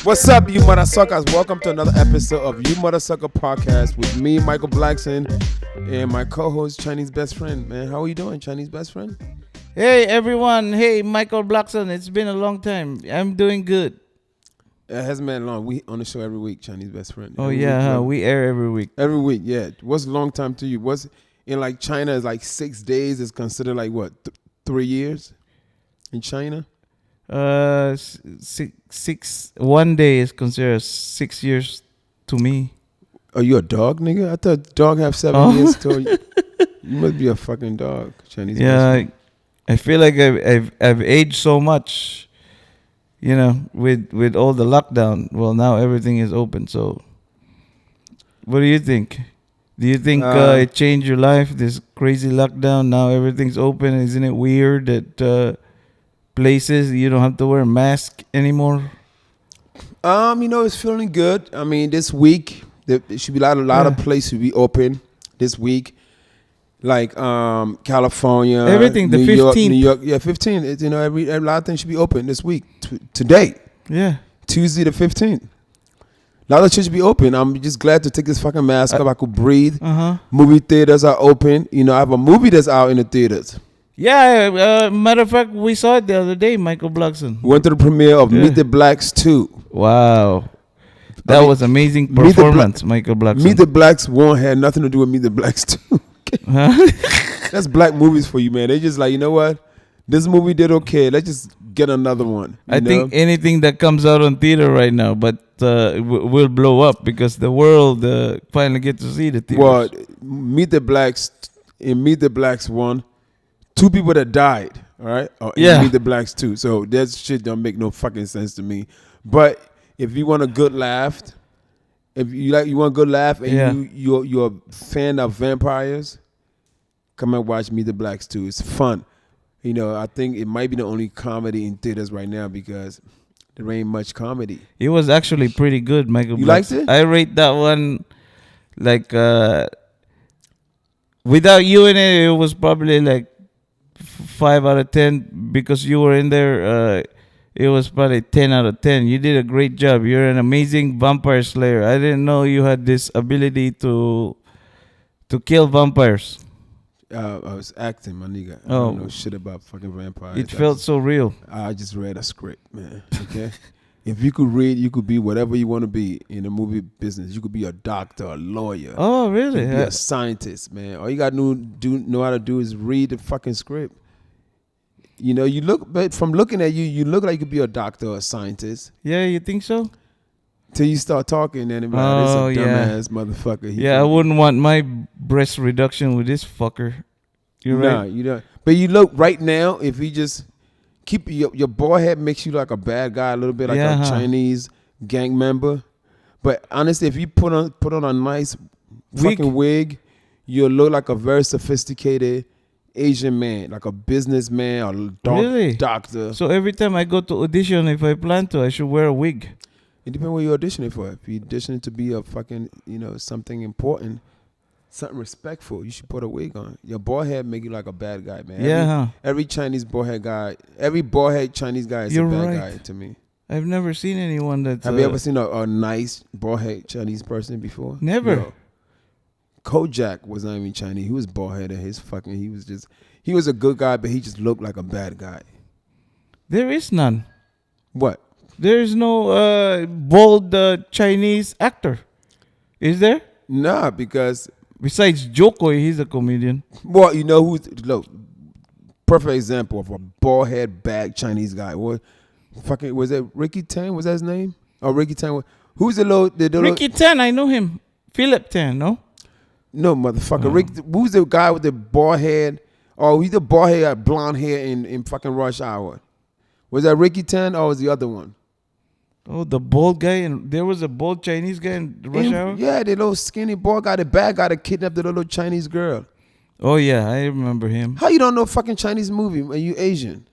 What's up, you Modasuckas? Welcome to another episode of You Modasucka Podcast with me, Michael Blackson, and my co-host, Chinese best friend. Man, how are you doing, Chinese best friend? Hey, everyone. Hey, Michael Blackson. It's been a long time. I'm doing good. It hasn't been long. We on the show every week, Chinese best friend. Oh, yeah. We air every week. Every week, yeah. What's a long time to you? What's in like China is like 6 days is considered like what, 3 years in China? 1 day is considered 6 years to me. Are you a dog, nigga? I thought dog have 7 years to you. You must be a fucking dog, Chinese. Yeah, I feel like I've aged so much, you know, with all the lockdown. Well, now everything is open. So, what do you think? Do you think it changed your life? This crazy lockdown. Now everything's open. Isn't it weird that places you don't have to wear a mask anymore? It's feeling good. I mean, this week there should be a lot of places to be open this week, like California, everything. The 15th, New York, yeah, 15. Every lot of things should be open this week. Today, yeah, Tuesday the 15th. A lot of shit should be open. I'm just glad to take this fucking mask off. I could breathe. Movie theaters are open. I have a movie that's out in the theaters. Yeah, matter of fact, we saw it the other day, Michael Blackson. We went to the premiere of Meet the Blacks 2. Wow. That was amazing performance, Michael Blackson. Meet the Blacks 1 had nothing to do with Meet the Blacks 2. That's black movies for you, man. They just like, you know what? This movie did okay. Let's just get another one. I think anything that comes out on theater right now, but will blow up because the world finally get to see the theaters. Well, Meet the Blacks 1, 2 people that died, all right? Meet the Blacks 2. So that shit don't make no fucking sense to me. But if you want a good laugh, and you're a fan of vampires, come and watch Meet the Blacks 2. It's fun. I think it might be the only comedy in theaters right now because there ain't much comedy. It was actually pretty good, Michael Blackson. You liked it? I rate that one like without you in it, it was probably like 5 out of 10 because you were in there. It was probably 10 out of 10. You did a great job. You're an amazing vampire slayer. I didn't know you had this ability to kill vampires. I was acting, my nigga. I don't know shit about fucking vampires. It felt so real. I just read a script, man. Okay? If you could read, you could be whatever you want to be in the movie business. You could be a doctor, a lawyer. Oh, really? You could be a scientist, man. All you got to know how to do is read the fucking script. But from looking at you, you look like you could be a doctor or a scientist. Yeah, you think so? Till you start talking, then it's a dumbass motherfucker. I wouldn't want my breast reduction with this fucker. You're right. Nah, you don't. But you look right now, if you just keep your bald head makes you like a bad guy a little bit, like a Chinese gang member. But honestly, if you put on a nice fucking wig, you'll look like a very sophisticated Asian man, like a businessman or doctor. So every time I go to audition, if I plan to, I should wear a wig. It depends what you're auditioning for. If you're auditioning to be a fucking, something important, something respectful, you should put a wig on. Your bald head make you like a bad guy, man. Every Chinese bald head guy, every bald head Chinese guy is a bad guy to me. I've never seen anyone that's... Have you ever seen a nice bald head Chinese person before? Never. No. Kojak was not even Chinese. He was bald headed. He was a good guy, but he just looked like a bad guy. There is none. What? There is no bald Chinese actor. Is there? Nah, because... Besides Jokoi, he's a comedian. Well, you know who's... Look, perfect example of a bald head bad Chinese guy. Was that Ricky Tan? Was that his name? Oh, Ricky Tan. Who's the little... Ricky Tan, I know him. Philip Tan, no? No, motherfucker. Who's the guy with the bald head? Oh, he's the bald head, blonde hair in fucking Rush Hour. Was that Ricky Tan or was the other one? Oh, the bald guy. And there was a bald Chinese guy in Rush Hour? Yeah, the little skinny bald guy, the bad guy that kidnapped the little Chinese girl. Oh, yeah, I remember him. How you don't know fucking Chinese movie? Are you Asian?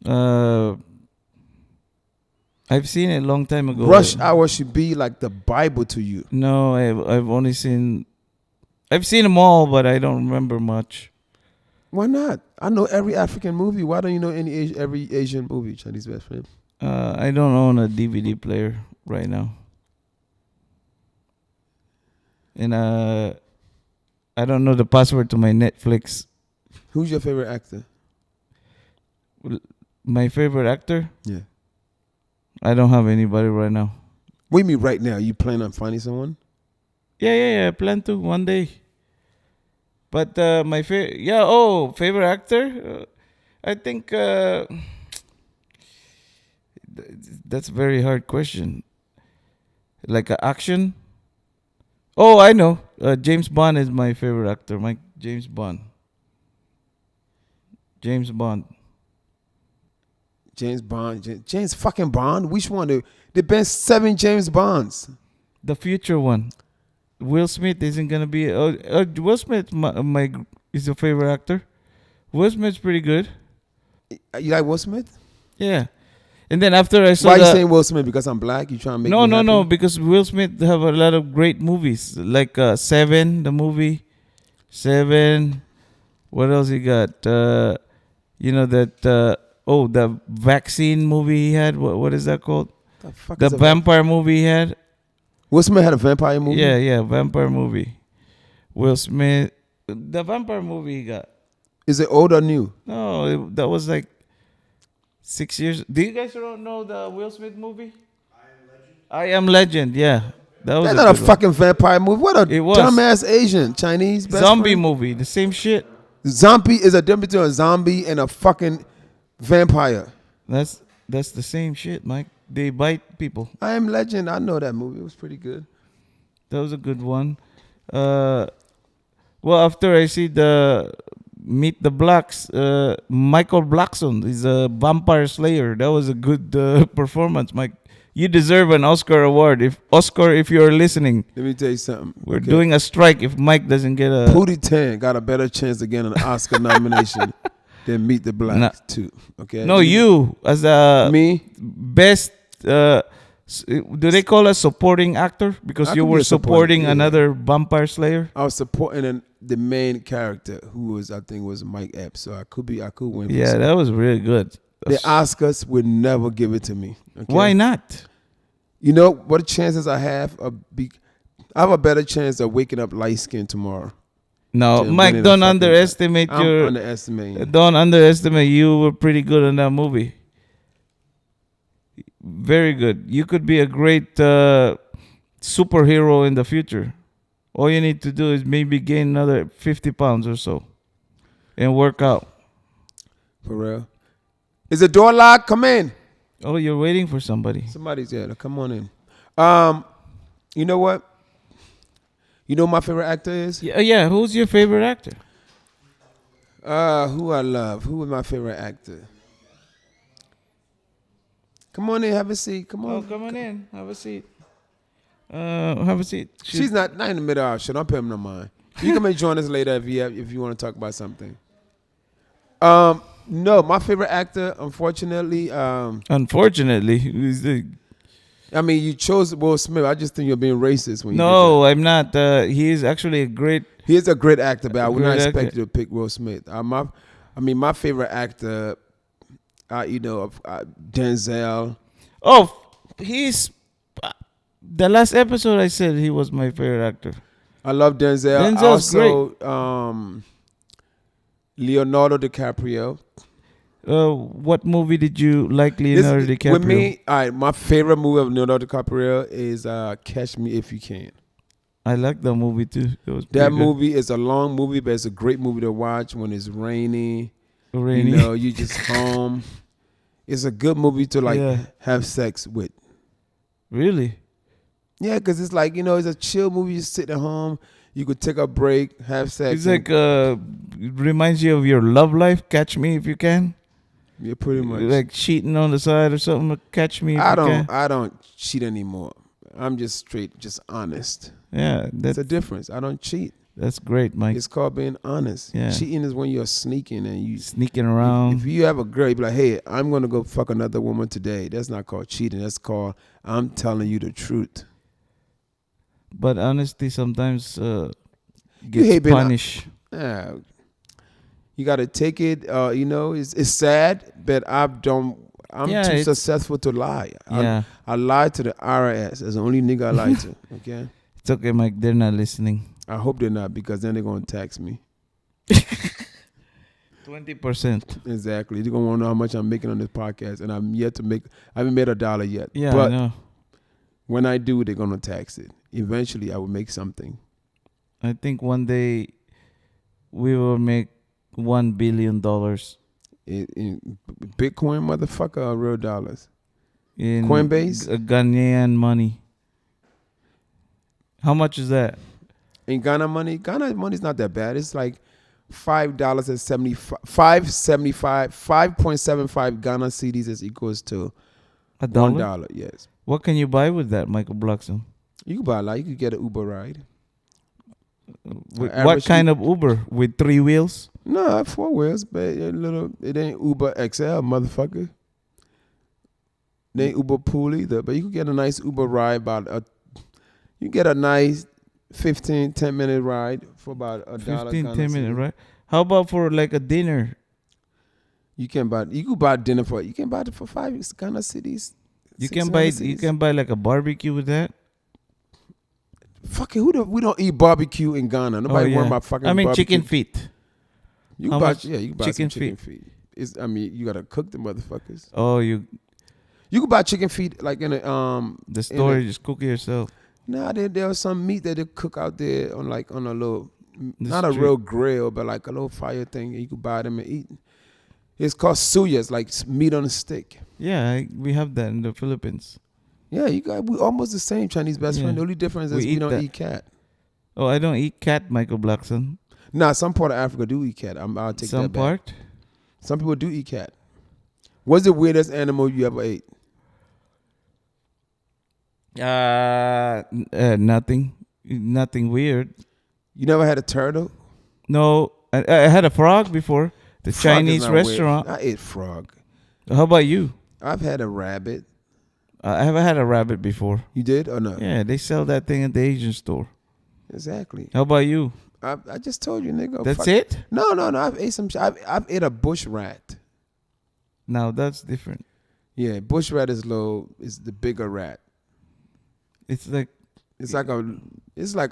I've seen it a long time ago. Rush Hour should be like the Bible to you. No, I've only seen... I've seen them all, but I don't remember much. Why not? I know every African movie. Why don't you know every Asian movie, Chinese best friend? I don't own a DVD player right now. And I don't know the password to my Netflix. Who's your favorite actor? My favorite actor? Yeah. I don't have anybody right now. What do you mean right now? You plan on finding someone? Yeah. I plan to one day. But my favorite actor? I think that's a very hard question. Like action? Oh, I know. James Bond is my favorite actor. James Bond. James Bond. James fucking Bond? Which one? The best 7 James Bonds. The future one. Will Smith isn't gonna be. Will Smith is your favorite actor. Will Smith's pretty good. You like Will Smith? Yeah. And then after I saw Why are you saying Will Smith? Because I'm black? You trying to make me happy? No. Because Will Smith have a lot of great movies. Like Seven, the movie. Seven. What else he got? The vaccine movie he had. What is that called? The vampire movie he had. Will Smith had a vampire movie? Yeah, vampire movie. Will Smith. The vampire movie he got. Is it old or new? No, that was like 6 years. Do you guys don't know the Will Smith movie? I Am Legend, yeah. That's not a fucking vampire movie. What a dumbass Asian, Chinese best zombie friend. movie, the same shit. Zombie is a difference between a zombie and a fucking vampire. That's the same shit, Mike. They bite people. I Am Legend. I know that movie. It was pretty good. That was a good one. After I see the Meet the Blacks, Michael Blackson is a vampire slayer. That was a good performance, Mike. You deserve an Oscar award. If you're listening. Let me tell you something. We're doing a strike if Mike doesn't get a... Pootie Tang got a better chance to get an Oscar nomination than Meet the Blacks, too. Okay? No, you as a... Me? Best... do they call us supporting actor? Because you were supporting another vampire slayer? I was supporting the main character, who was, I think, was Mike Epps. So I could win. Yeah, that was really good. The Oscars would never give it to me. Okay? Why not? You know what chances I have? I have a better chance of waking up light skinned tomorrow. No, Mike, don't underestimate I'm underestimating. Don't underestimate. You were pretty good in that movie. Very good. You could be a great superhero in the future. All you need to do is maybe gain another 50 pounds or so and work out. For real? Is the door locked? Come in. Oh, you're waiting for somebody. Somebody's there. Come on in. You know what? You know who my favorite actor is? Yeah. Who's your favorite actor? Who I love. Who is my favorite actor? Come on in, have a seat. Come on. Oh, come on in. Have a seat. Have a seat. She's not in the middle of our shit. Don't pay him no mind. You come and join us later if you want to talk about something. No, my favorite actor, unfortunately. I mean, you chose Will Smith. I just think you're being racist when you. No, I'm not. He is actually a great. He is a great actor, but I would not expect you to pick Will Smith. My favorite actor. Denzel. Oh, he's the last episode I said he was my favorite actor. I love Denzel. Denzel's great. Leonardo DiCaprio. What movie did you like Leonardo DiCaprio? With me, my favorite movie of Leonardo DiCaprio is Catch Me If You Can. I like that movie too. That movie is a long movie, but it's a great movie to watch when it's rainy. You just home. It's a good movie to have sex with. Really? Yeah, because it's like, it's a chill movie. You sit at home. You could take a break, have sex. It's like, it reminds you of your love life. Catch Me If You Can. Yeah, pretty much. Like cheating on the side or something. Catch Me If You Can. I don't cheat anymore. I'm just honest. Yeah. That's a difference. I don't cheat. That's great, Mike. It's called being honest. Yeah. Cheating is when you're sneaking and you sneaking around. If you have a girl, you be like, hey, I'm gonna go fuck another woman today. That's not called cheating. That's called I'm telling you the truth. But honesty sometimes gets punished. You gotta take it. It's sad, but I don't I'm too successful to lie. Yeah. I lied to the IRS. That's the only nigga I lied to. Okay. It's okay, Mike. They're not listening. I hope they're not, because then they're gonna tax me. 20%. Exactly. They're gonna want to know how much I'm making on this podcast, and I'm yet to make. I haven't made $1 yet. Yeah, but I know. when I do, they're gonna tax it. Eventually, I will make something. I think one day we will make $1 billion In Bitcoin, motherfucker, or real dollars? in Coinbase? Ghanaian money. How much is that? In Ghana money's not that bad. It's like $5.75 Ghana cedis is equals to $1? $1. Yes. What can you buy with that, Michael Blackson? You can buy a lot. You could get an Uber ride. What kind of Uber? With 3 wheels? No, 4 wheels, but it ain't Uber XL, motherfucker. It ain't Uber Pool either. But you could get a nice Uber ride you get a nice 10-minute ride for about $1. 10-minute ride. How about for like a dinner? You could buy dinner for it for 5 Ghana cities. You can buy like a barbecue with that. Fuck it, we don't eat barbecue in Ghana. Nobody worry about fucking barbecue. chicken feet. You can buy chicken feet. You gotta cook the motherfuckers. Oh, you can buy chicken feet like in the store. You just cook it yourself. Nah, there was some meat that they cook out there on a little, not a real grill, but like a little fire thing. And you could buy them and eat. It's called suya. It's like meat on a stick. Yeah, we have that in the Philippines. Yeah, we almost the same Chinese best friend. The only difference is we don't eat cat. Oh, I don't eat cat, Michael Blackson. Nah, some part of Africa do eat cat. I'll take that back. Some part? Some people do eat cat. What's the weirdest animal you ever ate? Nothing weird. You never had a turtle? No, I had a frog before. The frog Chinese restaurant. Weird. I ate frog. How about you? I've had a rabbit. I haven't had a rabbit before. You did or no? Yeah, they sell that thing at the Asian store. Exactly. How about you? I just told you, nigga. That's it? No. I've ate some. I've ate a bush rat. Now that's different. Yeah, bush rat is the bigger rat. It's like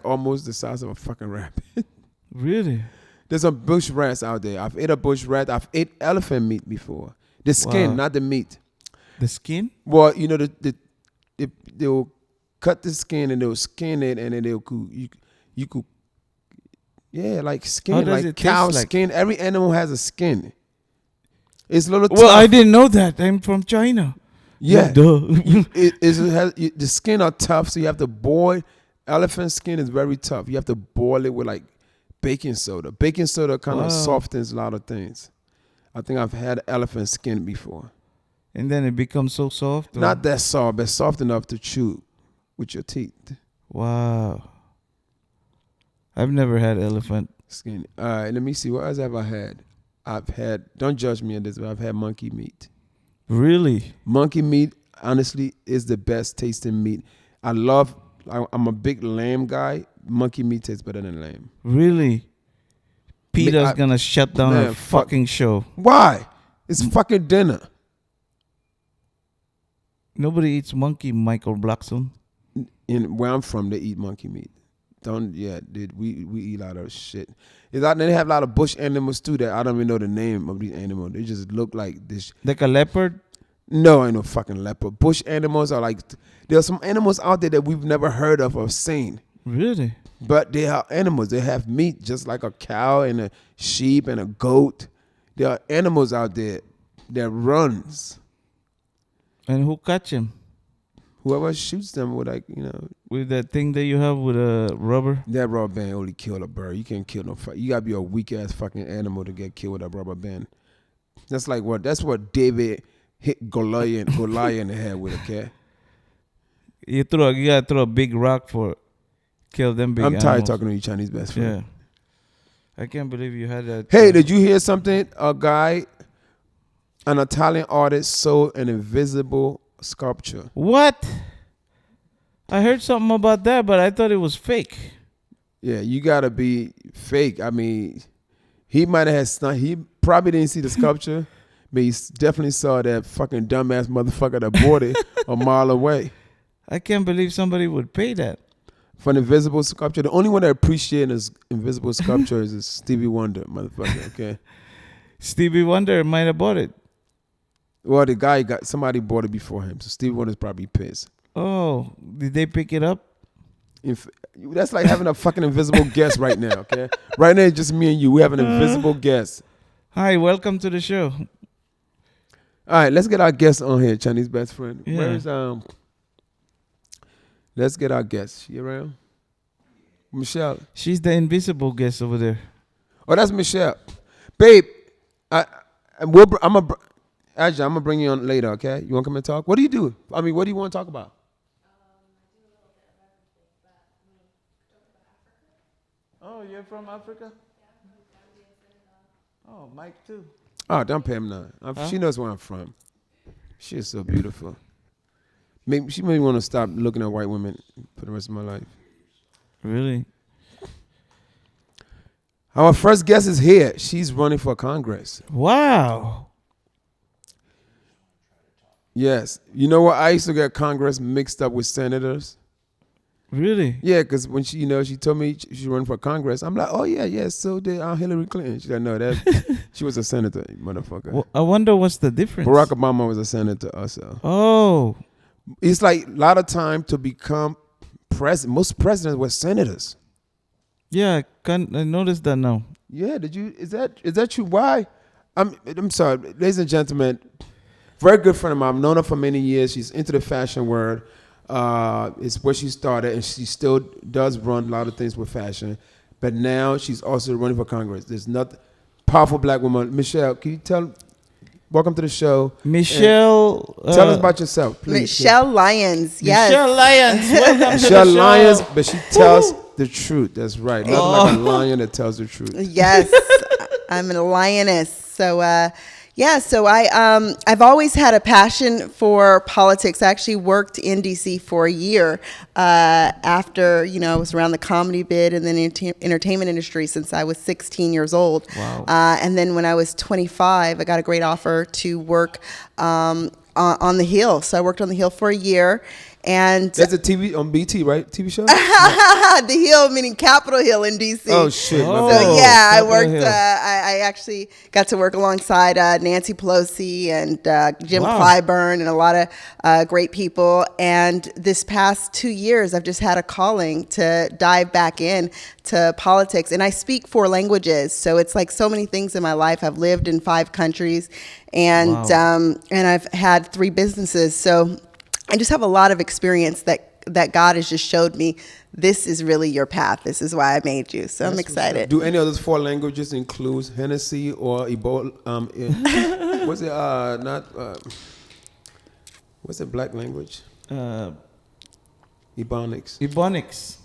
almost the size of a fucking rabbit. Really? There's some bush rats out there. I've ate a bush rat. I've ate elephant meat before. The skin, not the meat. The skin? Well, they'll cut the skin and they'll skin it, and then you could like skin, like cow skin. Like? Every animal has a skin. It's a little tough. Well, I didn't know that. I'm from China. Yeah. Duh. The skin are tough, so you have to boil. Elephant skin is very tough. You have to boil it with like baking soda. Baking soda kind of softens a lot of things. I think I've had elephant skin before. And then it becomes so soft? Not that soft, but soft enough to chew with your teeth. Wow. I've never had elephant skin. All right, let me see. What else have I had? Don't judge me on this, but I've had monkey meat. Really? Monkey meat, honestly, is the best tasting meat. I'm a big lamb guy. Monkey meat tastes better than lamb. Really? Peter's gonna shut down a fucking show. Why? It's fucking dinner. Nobody eats monkey, Michael Blackson. In where I'm from, they eat monkey meat. Dude, we eat a lot of shit. They have a lot of bush animals too that I don't even know the name of these animals. They just look like this. Like a leopard? No, ain't no fucking leopard. Bush animals are like, there are some animals out there that we've never heard of or seen. Really? But they are animals. They have meat just like a cow and a sheep and a goat. There are animals out there that runs. And who catch him? Whoever shoots them with with that thing that you have with a rubber. That rubber band only kill a bird. You can't kill no. You gotta be a weak ass fucking animal to get killed with a rubber band. That's what David hit Goliath in the head with, okay? You gotta throw a big rock for kill them big animals. I'm tired talking to you Chinese best friend. Yeah. I can't believe you had that. Hey, did you hear something? An Italian artist sold an invisible sculpture. What? I heard something about that, but I thought it was fake. Yeah, you gotta be fake. I mean, he might have had he probably didn't see the sculpture But he definitely saw that fucking dumbass motherfucker that bought it a mile away. I can't believe somebody would pay that. For an invisible sculpture, the only one that appreciates his invisible sculpture is Stevie Wonder, motherfucker, okay? Stevie Wonder might have bought it. Well, the guy somebody bought it before him, so Stevie Wonder's probably pissed. Oh, did they pick it up? That's like having a fucking invisible guest right now, okay? Right now, it's just me and you. We have an invisible guest. Hi, welcome to the show. All right, let's get our guest on here, Chinese best friend. Yeah. Where's Let's get our guest. She around? Michelle. She's the invisible guest over there. Oh, that's Michelle. Babe, I'm gonna bring you on later, okay? You wanna come and talk? What do you do? I mean, what do you want to talk about? Oh, you're from Africa? Oh, Mike too. Oh, don't pay him none. She knows where I'm from. She is so beautiful. She made me want to stop looking at white women for the rest of my life. Really? Our first guest is here. She's running for Congress. Wow. Yes. You know what? I used to get Congress mixed up with senators. Really? Yeah, because when she told me she running for Congress, I'm like, oh yeah, so did Hillary Clinton. She's like, no, that she was a senator, motherfucker. Well, I wonder what's the difference. Barack Obama was a senator also. Oh. It's like a lot of time to become president. Most presidents were senators. Yeah, I noticed that now. Yeah, is that true? Why? I'm sorry, ladies and gentlemen. Very good friend of mine. I've known her for many years. She's into the fashion world. It's where she started, and she still does run a lot of things with fashion. But now she's also running for Congress. There's nothing powerful black woman. Michelle, can you welcome to the show. Michelle. Tell us about yourself, please. Michelle Lyons. Yes. Michelle Lyons. Welcome to Michelle the show. Lyons, but she tells the truth. That's right. Nothing like a lion that tells the truth. Yes. I'm a lioness. So, I've always had a passion for politics. I actually worked in DC for a year after, I was around the comedy bit and then entertainment industry since I was 16 years old. Wow. And then when I was 25, I got a great offer to work on the Hill. So I worked on the Hill for a year. And that's a TV on BT, right? TV show? The Hill, meaning Capitol Hill in DC. Oh shit! Oh. So yeah, I Capitol worked. Hill. I actually got to work alongside Nancy Pelosi and Jim Wow. Clyburn and a lot of great people. And this past 2 years, I've just had a calling to dive back in to politics. And I speak 4 languages, so it's like so many things in my life. I've lived in 5 countries, and Wow. and I've had 3 businesses. So I just have a lot of experience that God has just showed me. This is really your path. This is why I made you. So I'm excited. Do any of those 4 languages include Hennessy or Ebola? What's it? What's the black language? Ebonics. Ebonics.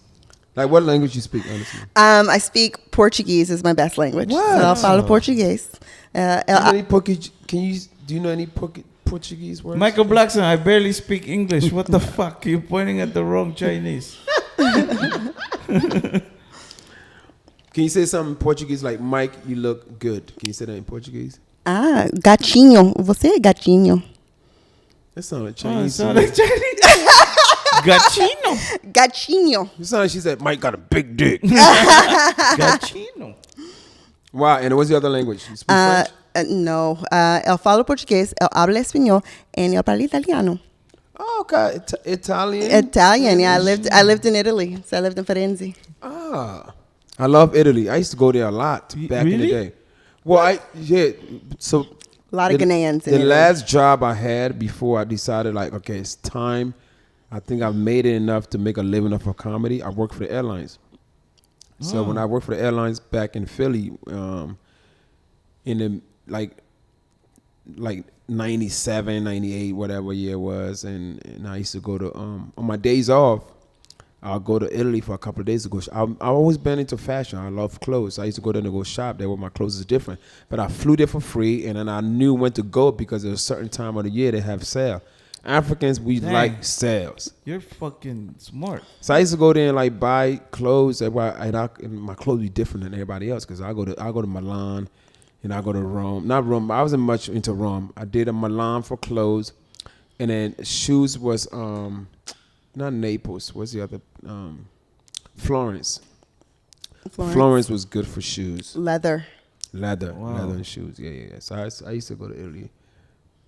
Like what language you speak, honestly? I speak Portuguese is my best language. What? So I'll follow Portuguese. Do you know any Portuguese words? Michael Blackson, I barely speak English. What the fuck? You're pointing at the wrong Chinese. Can you say something in Portuguese like, Mike, you look good? Can you say that in Portuguese? Gatinho. Você é gatinho. That sounds like Oh, it Chinese. sounds like Chinese. Gachino. Gatinho. You sound like she said, Mike got a big dick. Gachino. Wow, and what's the other language? You speak French? No. Eu falo português, eu hablo espanhol, and eu falo italiano. Oh, okay. Italian? Italian, yeah. I lived in Italy, so I lived in Firenze. Ah. I love Italy. I used to go there a lot back in the Really? day. Well, so A lot of Ghanaians in The Italy. last job I had before I decided, like, okay, it's time. I think I've made it enough to make a living off of comedy. I worked for the airlines. So when I worked for the airlines back in Philly, in the like 97, 98, whatever year it was, and I used to go to on my days off, I'll go to Italy for a couple of days to go. I've always been into fashion. I love clothes. I used to go there to go shop there where my clothes is different. But I flew there for free, and then I knew when to go because there's a certain time of the year they have sale. Africans, we Dang. like sales. You're fucking smart. So I used to go there and like buy clothes, and my clothes be different than everybody else because I go to Milan, and I go to Rome. Not Rome. I wasn't much into Rome. I did a Milan for clothes, and then shoes was not Naples. What's the other? Florence. Florence was good for shoes. Leather. Leather and shoes. Yeah. So I used to go to Italy.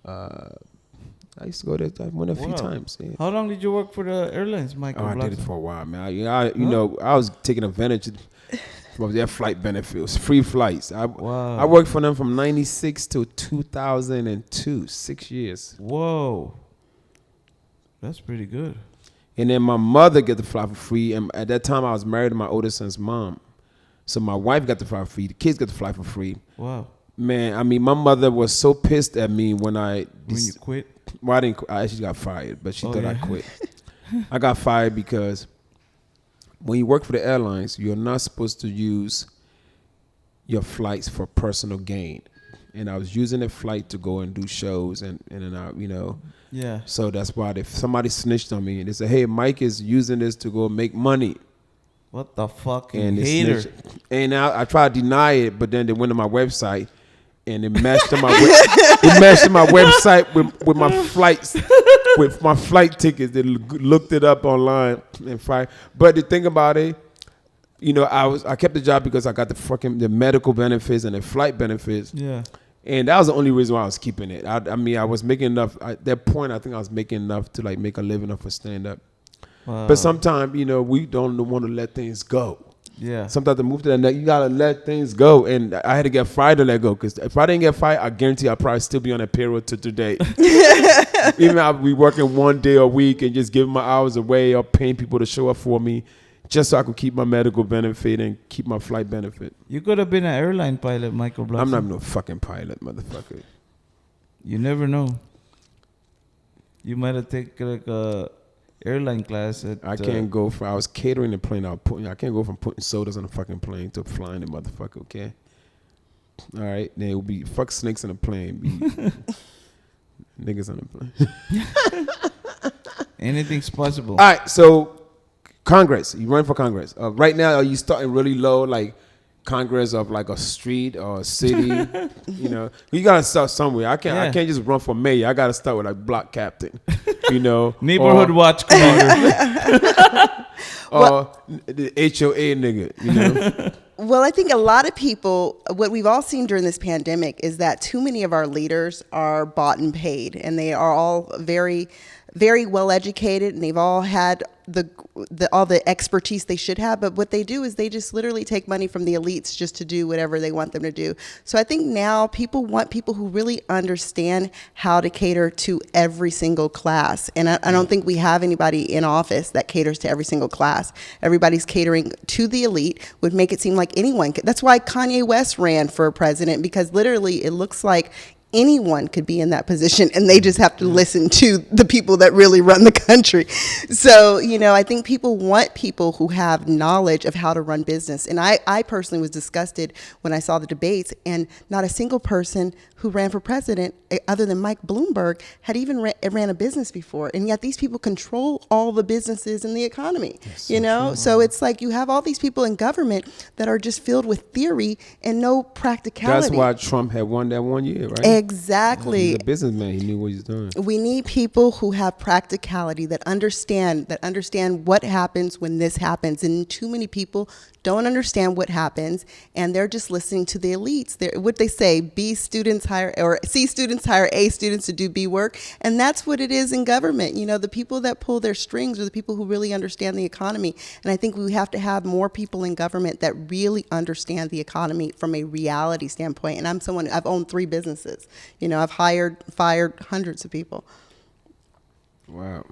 I used to go there. I went a few times. Yeah. How long did you work for the airlines, Michael? I did it for a while, man. I was taking advantage of their flight benefits, free flights. I worked for them from '96 to 2002, 6 years. Whoa, that's pretty good. And then my mother got to fly for free. And at that time, I was married to my oldest son's mom. So my wife got to fly for free. The kids got to fly for free. Wow. Man, I mean, my mother was so pissed at me when you quit? Well, I actually got fired, but she thought I quit. I got fired because when you work for the airlines, you're not supposed to use your flights for personal gain. And I was using the flight to go and do shows and out, Yeah. So that's why if somebody snitched on me and they said, "Hey, Mike is using this to go make money." What the fuck? And hater. And I tried to deny it, but then they went to my website and it matched on my website with my flights, with my flight tickets. They looked it up online and fired. But the thing about it, I kept the job because I got the medical benefits and the flight benefits. Yeah. And that was the only reason why I was keeping it. I mean, I was making enough. At that point, I think I was making enough to make a living off of stand up. Wow. But sometimes, we don't want to let things go. Yeah. Sometimes to move to the next, you gotta let things go. And I had to get fired to let go, because if I didn't get fired, I guarantee I'd probably still be on that payroll to today. Even I'd be working one day a week and just giving my hours away or paying people to show up for me, just so I could keep my medical benefit and keep my flight benefit. You could have been an airline pilot, Michael Blackson. I'm not no fucking pilot, motherfucker. You never know. You might have taken a airline class at... I can't go from... I was catering the plane. I can't go from putting sodas on a fucking plane to flying the motherfucker, okay? All right? There will be... Fuck snakes on a plane. Be niggas on a plane. Anything's possible. All right, so... Congress. You run for Congress. Right now, are you starting really low, like Congress of like a street or a city? You gotta start somewhere. I can't just run for mayor. I gotta start with like block captain. Neighborhood watch commander. Or the HOA nigga. Well, I think a lot of people, what we've all seen during this pandemic is that too many of our leaders are bought and paid, and they are all very, very well educated, and they've all had all the expertise they should have. But what they do is they just literally take money from the elites just to do whatever they want them to do. So I think now people want people who really understand how to cater to every single class. And I don't think we have anybody in office that caters to every single class. Everybody's catering to the elite, would make it seem like anyone could. That's why Kanye West ran for president, because literally it looks like anyone could be in that position, and they just have to listen to the people that really run the country. So, I think people want people who have knowledge of how to run business. And I personally was disgusted when I saw the debates, and not a single person who ran for president, other than Mike Bloomberg, had even ran a business before. And yet these people control all the businesses in the economy, So it's like you have all these people in government that are just filled with theory and no practicality. That's why Trump had won that 1 year, right? Exactly. He's a businessman. He knew what he was doing. We need people who have practicality, that understand what happens when this happens. And too many people don't understand what happens, and they're just listening to the elites. What they say, B students hire, or C students hire A students to do B work. And that's what it is in government. The people that pull their strings are the people who really understand the economy. And I think we have to have more people in government that really understand the economy from a reality standpoint. And I've owned 3 businesses. I've fired hundreds of people. Wow.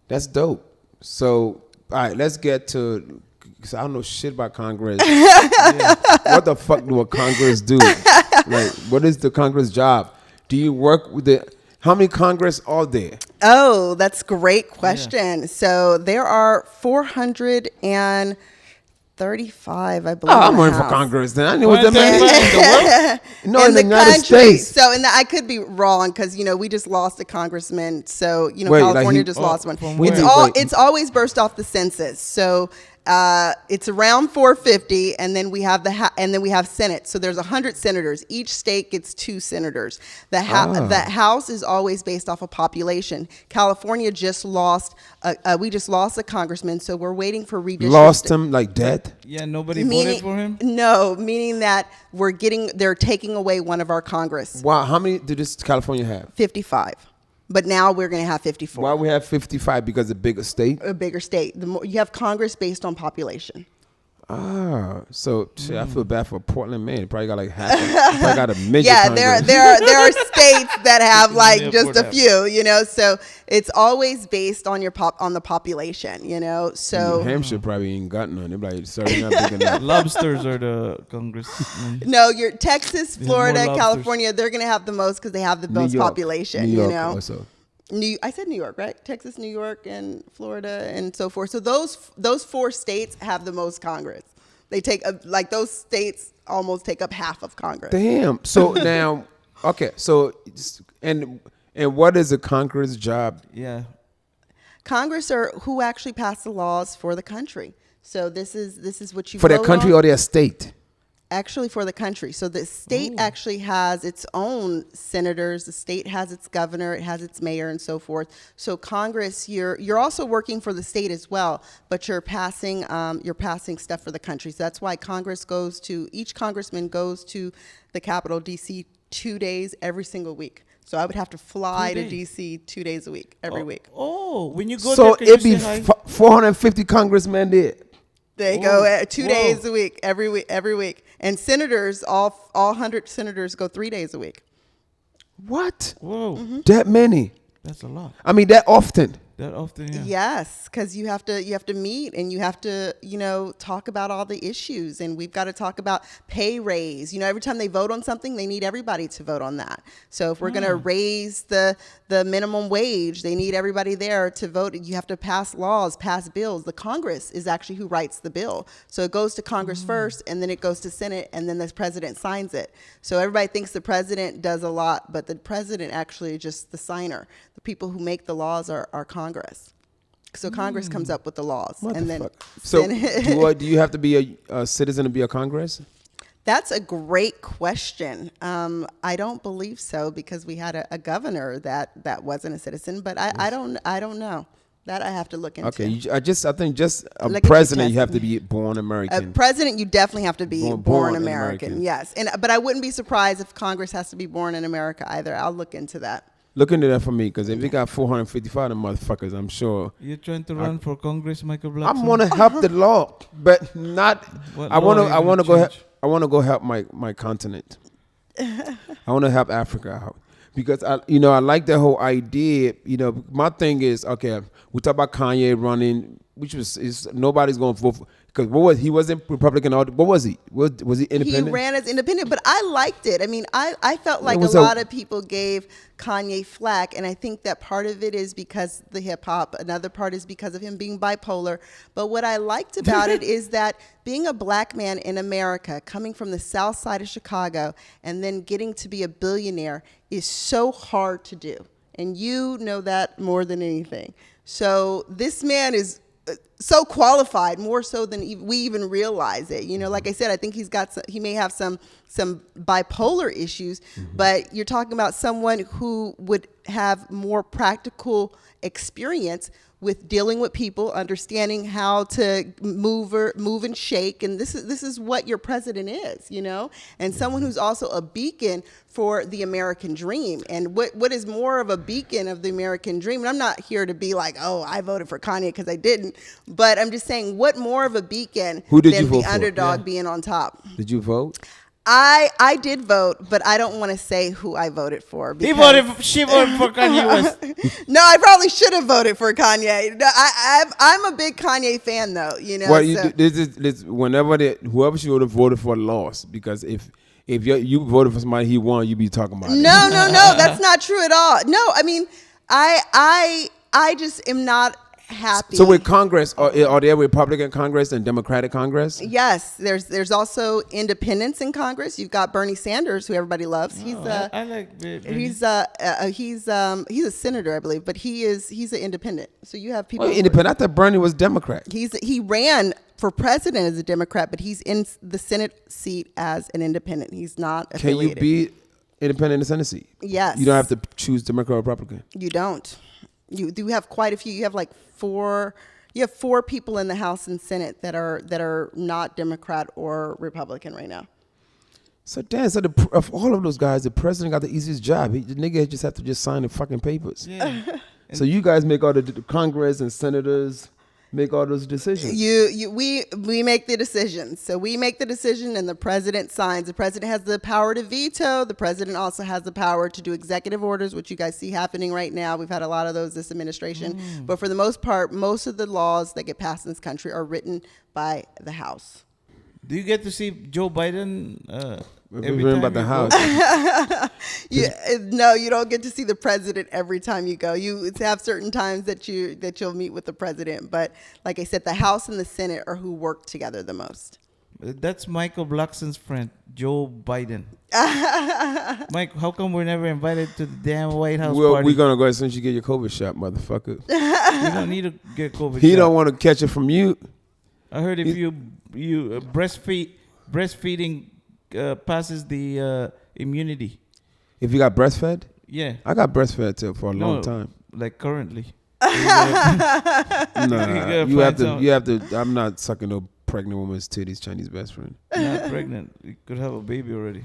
That's dope. So, all right, let's get to, because I don't know shit about Congress. What the fuck do a Congress do? Like, what is the Congress job? Do you work with how many Congress are there? Oh, that's a great question. Yeah. So there are 435, I believe. Oh, I'm running for Congress then. I know what that means. No, in the United country. States. So, I could be wrong, because we just lost a congressman. So, California just lost one. It's always burst off the census. So It's around 450, and then we have we have Senate. So there's 100 senators. Each state gets 2 senators. The House is always based off of population. California just lost. We just lost a congressman, so we're waiting for redistricting. Lost him like dead? Yeah, nobody voted for him. No, meaning that they're taking away one of our Congress. Wow, how many did this California have? 55. But now we're going to have 54. Why we have 55? Because a bigger state? A bigger state. The more you have Congress based on population. So shit, I feel bad for Portland, man. Probably got like half. Probably got a midget. Yeah, Congress. there are states that have like just a few, you know. So it's always based on on the population, you know. So New Hampshire probably ain't got none. They're like, sorry, not big enough. Lobsters are the Congress. No, your Texas, Florida, more California, they're gonna have the most because they have the most population. New York you know. Also. I said New York, right? Texas, New York, and Florida, and so forth. So those 4 states have the most Congress. They take those states almost take up half of Congress. Damn. So now, okay. So and what is a Congress job? Yeah. Congress are who actually pass the laws for the country. So this is what you For their country or their state? Actually, for the country. So the state actually has its own senators. The state has its governor. It has its mayor and so forth. So Congress, you're also working for the state as well, but you're passing stuff for the country. So that's why each congressman goes to the Capitol, D.C. 2 days every single week. So I would have to fly to D.C. 2 days a week, every week. Oh, when you go so there, can it'd be you say hi? 450 congressmen there. They go 2 days a week, every week. And senators, all 100 senators go 3 days a week. What? Whoa. Mm-hmm. That many? That's a lot. I mean, that often? That often, yeah. Yes, because you have to meet and you have to, talk about all the issues, and we've got to talk about pay raise. Every time they vote on something, they need everybody to vote on that. So if we're going to raise the minimum wage, they need everybody there to vote. You have to pass laws, pass bills. The Congress is actually who writes the bill. So it goes to Congress first, and then it goes to Senate, and then the president signs it. So everybody thinks the president does a lot, but the president actually is just the signer. The people who make the laws are Congress. So Congress comes up with the laws. What and the then fuck? So do you have to be a citizen to be a Congress? That's a great question. I don't believe so, because we had a governor that wasn't a citizen, but I don't know. That I have to look into. Okay, I think just a Look at president, your you have to be born American. A president, you definitely have to be born American. American. Yes, but I wouldn't be surprised if Congress has to be born in America either. I'll look into that. Look into that for me, because if we got 455 of them motherfuckers, I'm sure. You're trying to run for Congress, Michael Blackson? I want to help the law, but not. I want to go help my continent. I want to help Africa out, because I like the whole idea. My thing is, okay, we talk about Kanye running, which is nobody's going to vote for. Because he wasn't Republican. What was he? Was he independent? He ran as independent, but I liked it. I mean, I felt like a lot of people gave Kanye flack, and I think that part of it is because the hip hop. Another part is because of him being bipolar. But what I liked about it is that being a black man in America, coming from the South Side of Chicago, and then getting to be a billionaire is so hard to do, and you know that more than anything. So this man is so qualified, more so than we even realize it. Like I said, I think he may have some bipolar issues, but you're talking about someone who would have more practical experience with dealing with people, understanding how to move and shake, and this is what your president is, and someone who's also a beacon for the American dream. And what is more of a beacon of the American dream? And I'm not here to be like, oh, I voted for Kanye, because I didn't, but I'm just saying, what more of a beacon than the underdog being on top? Did you vote? I did vote, but I don't want to say who I voted for. She voted for Kanye West. No, I probably should have voted for Kanye. No, I'm a big Kanye fan, though. Well, whenever whoever she would have voted for lost, because if you voted for somebody he won, you be talking about it. No, that's not true at all. No, I mean, I just am not happy. So with Congress, are there Republican Congress and Democratic Congress? Yes, there's also independents in Congress. You've got Bernie Sanders, who everybody loves. I like Bernie. He's a senator, I believe, but he's an independent. So you have people. Independent. I thought Bernie was Democrat. He ran for president as a Democrat, but he's in the Senate seat as an independent. He's not affiliated. Can you be independent in the Senate seat? Yes. You don't have to choose Democrat or Republican. You don't. You do have quite a few. You have like four. You have 4 people in the House and Senate that are not Democrat or Republican right now. So Dan, of all of those guys, the president got the easiest job. The nigga just have to just sign the fucking papers. Yeah. So you guys make all the Congress and senators make all those decisions. We make the decisions. So we make the decision and the president signs. The president has the power to veto. The president also has the power to do executive orders, which you guys see happening right now. We've had a lot of those this administration. But for the most part, most of the laws that get passed in this country are written by the House. Do you get to see Joe Biden every Written time about the you House. No, you don't get to see the president every time you go. You have certain times that you'll meet with the president, but like I said, the House and the Senate are who work together the most. That's Michael Blackson's friend, Joe Biden. Mike, how come we're never invited to the damn White House party? We're gonna go as soon as you get your COVID shot, motherfucker. You don't need to get COVID. He shot. don't want to catch it from you. I heard if you breastfeeding passes the immunity. If you got breastfed, Yeah. I got breastfed too for a long time. Like currently. Nah, you have find to. I'm not sucking no pregnant woman's titties. Chinese best friend. Not pregnant. You could have a baby already.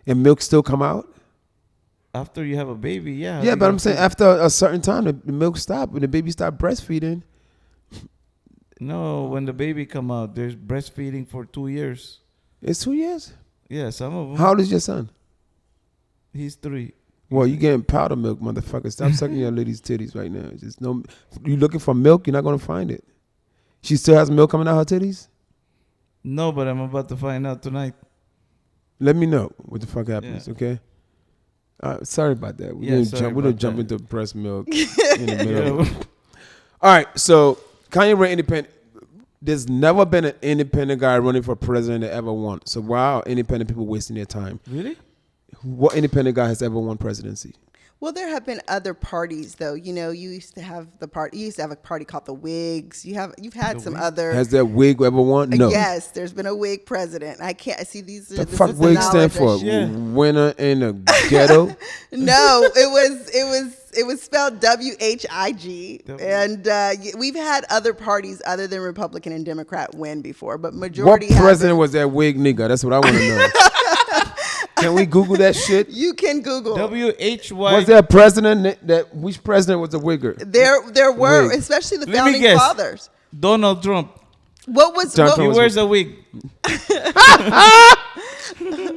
And milk still come out? After you have a baby, yeah. Yeah, but I'm saying after a certain time, the milk stop. When the baby start breastfeeding. No, when the baby come out, there's breastfeeding for 2 years. It's 2 years? Yeah, some of them. How old is your son? He's 3. Well, you getting powder milk, motherfucker. Stop sucking your lady's titties right now. Just no. You looking for milk, you're not going to find it. She still has milk coming out her titties? No, but I'm about to find out tonight. Let me know what the fuck happens, okay? Sorry about that. We didn't jump into breast milk in the middle. Yeah. All right, so Kanye ran independent. There's never been an independent guy running for president that ever won. So why are independent people wasting their time? Really? What independent guy has ever won presidency? Well, there have been other parties, though. You know, you used to have a party called the Whigs. You've had some other. Has that Whig ever won? No. Yes, there's been a Whig president. I can't see these. The fuck Whig stand for? Yeah. Winner in the ghetto. No, it was spelled WHIG, and we've had other parties other than Republican and Democrat win before, but majority. What president was that Whig nigga? That's what I want to know. Can we Google that shit? You can Google. WHY. Was there a president which president was a Wigger? There were, Wig. especially the Let me founding guess. fathers. Donald Trump. What was He wears a wig.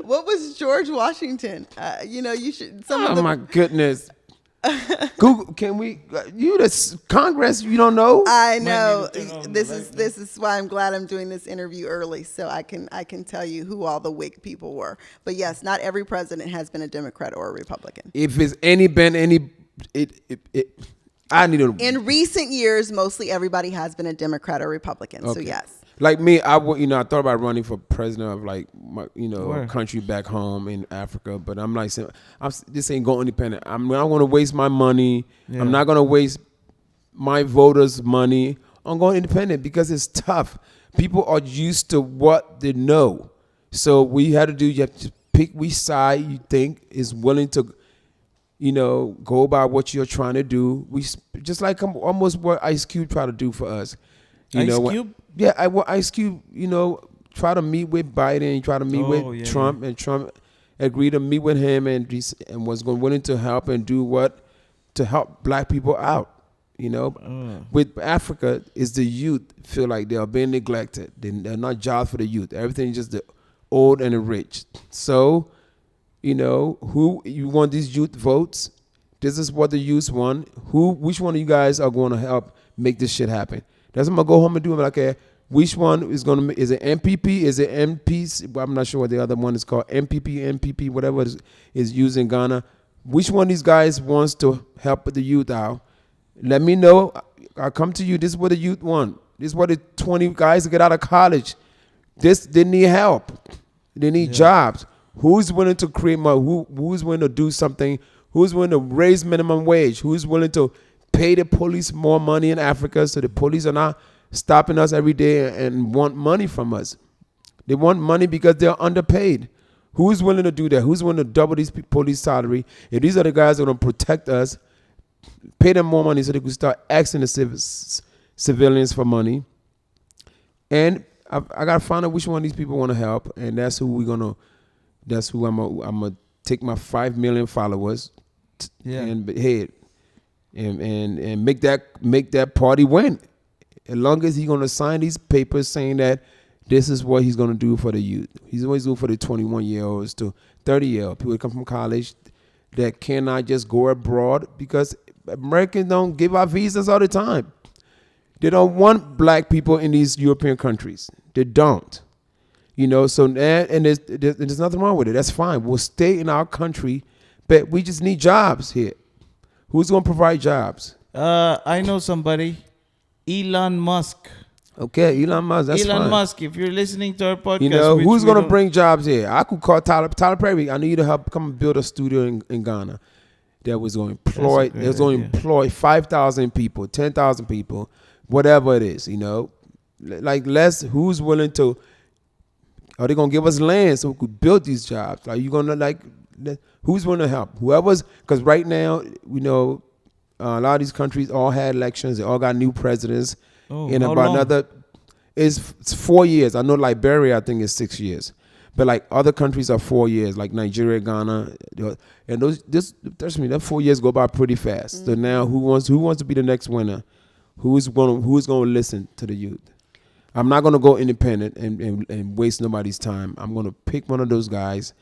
what was George Washington? You should. Oh my goodness. Google, can we? You the Congress? You don't know? I know. Might need to turn on This the is light. this is why I'm glad I'm doing this interview early, so I can tell you who all the Whig people were. But yes, not every president has been a Democrat or a Republican. If it's I need to. In recent years, mostly everybody has been a Democrat or Republican. So Okay. yes. Like me, I thought about running for president of like my, Where? a country back home in Africa, but I'm like, this ain't going independent. I'm not going to waste my money. Yeah. I'm not going to waste my voters' money. I'm going independent because it's tough. People are used to what they know. So what you have to pick which side you think is willing to, go about what you're trying to do. We just like almost what Ice Cube tried to do for us. Cube? Yeah, Ice Cube, try to meet with Biden, try to meet with Trump, and Trump agreed to meet with him and was willing to help and do to help black people out. With Africa, is the youth feel like they are being neglected. They're not jobs for the youth. Everything is just the old and the rich. So, who you want these youth votes? This is what the youth want. Which one of you guys are going to help make this shit happen? That's what I'm going to go home and do. I'm like, okay, which one is going to, is it MPP? Is it MPC? I'm not sure what the other one is called. MPP, whatever is used in Ghana. Which one of these guys wants to help the youth out? Let me know. I'll come to you. This is what the youth want. This is what the 20 guys to get out of college. They need help. They need jobs. Who's willing to create money? Who's willing to do something? Who's willing to raise minimum wage? Who's willing to pay the police more money in Africa so the police are not stopping us every day and want money from us. They want money because they're underpaid. Who's willing to do that? Who's willing to double these police salary? If these are the guys that are going to protect us, pay them more money so they can start asking the civilians for money. And I got to find out which one of these people want to help, and that's who I'm gonna take my 5 million followers and head and make that party win. As long as he's gonna sign these papers saying that this is what he's gonna do for the youth. He's always doing for the 21-year-olds to 30-year-olds, people that come from college that cannot just go abroad because Americans don't give out visas all the time. They don't want black people in these European countries. They don't. So and there's nothing wrong with it. That's fine. We'll stay in our country, but we just need jobs here. Who's going to provide jobs? I know somebody. Elon Musk. Okay, Elon Musk. That's Elon fine. Musk, if you're listening to our podcast. Who's going to bring jobs here? I could call Tyler Perry. I need you to help come and build a studio in Ghana that was going to employ 5,000 people, 10,000 people, whatever it is, who's willing to, are they going to give us land so we could build these jobs? Are you going to who's willing to help? Because right now, a lot of these countries all had elections. They all got new presidents. In about it's 4 years. I know Liberia, I think, is 6 years. But other countries are 4 years, like Nigeria, Ghana. And that 4 years go by pretty fast. Mm-hmm. So now who wants to be the next winner? Who's going to listen to the youth? I'm not going to go independent and waste nobody's time. I'm going to pick one of those guys,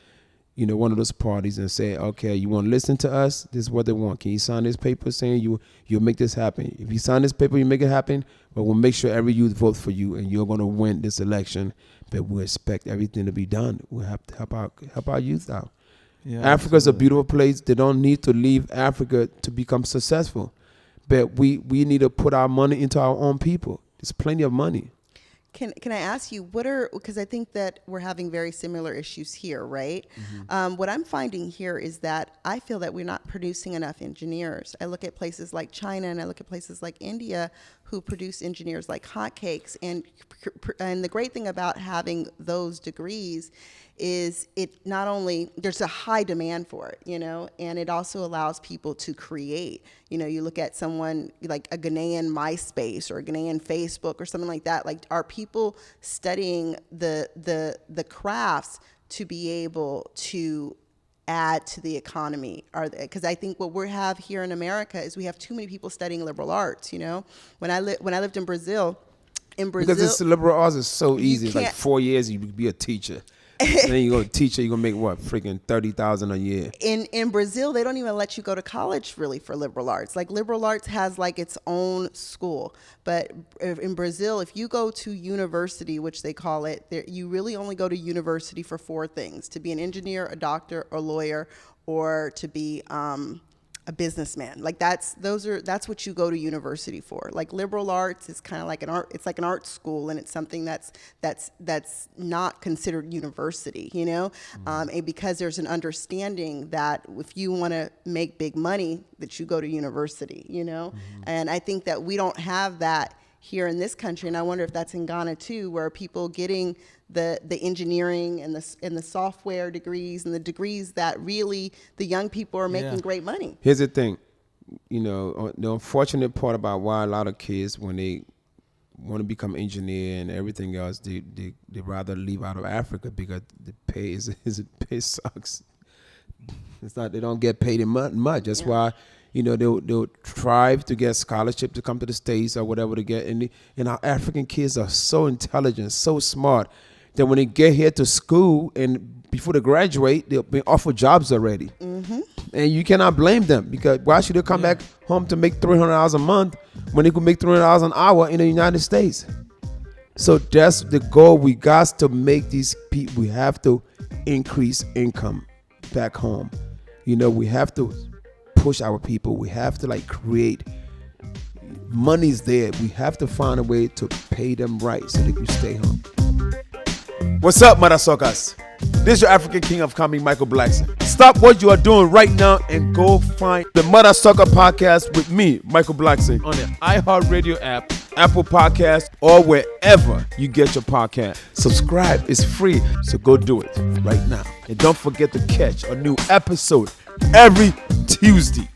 one of those parties and say, okay, you want to listen to us? This is what they want. Can you sign this paper saying you'll make this happen? If you sign this paper, you make it happen, but we'll make sure every youth votes for you and you're going to win this election. But we expect everything to be done. We have to help our youth out. Yeah, Africa's a beautiful place. They don't need to leave Africa to become successful. But we need to put our money into our own people. There's plenty of money. Can I ask you, because I think that we're having very similar issues here, right? Mm-hmm. What I'm finding here is that I feel that we're not producing enough engineers. I look at places like China and I look at places like India who produce engineers like hotcakes. And the great thing about having those degrees is it not only, there's a high demand for it, and it also allows people to create. You look at someone like a Ghanaian MySpace or a Ghanaian Facebook or something like that. Are people studying the crafts to be able to add to the economy? Because I think what we have here in America is we have too many people studying liberal arts. When I lived in Brazil, because this liberal arts is so easy. It's like 4 years you could be a teacher. And then you go to teacher, you're gonna make what, freaking $30,000 a year. In Brazil, they don't even let you go to college really for liberal arts. Liberal arts has its own school. But in Brazil, if you go to university, which they call it, you really only go to university for 4 things: to be an engineer, a doctor, a lawyer, or to be a businessman. That's what you go to university for. Liberal arts is kind of like an art. It's like an art school, and it's something that's not considered university. Mm-hmm. And because there's an understanding that if you want to make big money, that you go to university. Mm-hmm. And I think that we don't have that here in this country, and I wonder if that's in Ghana too, where people getting the engineering and the software degrees and the degrees that really the young people are making great money. Here's the thing, the unfortunate part about why a lot of kids, when they want to become engineer and everything else, they rather leave out of Africa because the pay sucks. It's not, they don't get paid much. That's why. They'll strive to get scholarship to come to the States or whatever to get. And our African kids are so intelligent, so smart, that when they get here to school and before they graduate, they'll be offered jobs already. Mm-hmm. And you cannot blame them, because why should they come back home to make $300 a month when they could make $300 an hour in the United States? So that's the goal. We got to make these people, we have to increase income back home. We have to push our people. We have to create, money's there. We have to find a way to pay them right so they can stay home. What's up, Modasuckas? This is your African King of Comedy, Michael Blackson. Stop what you are doing right now and go find the Modasucka podcast with me, Michael Blackson, on the iHeartRadio app, Apple Podcasts, or wherever you get your podcast. Subscribe is free, so go do it right now. And don't forget to catch a new episode every Tuesday.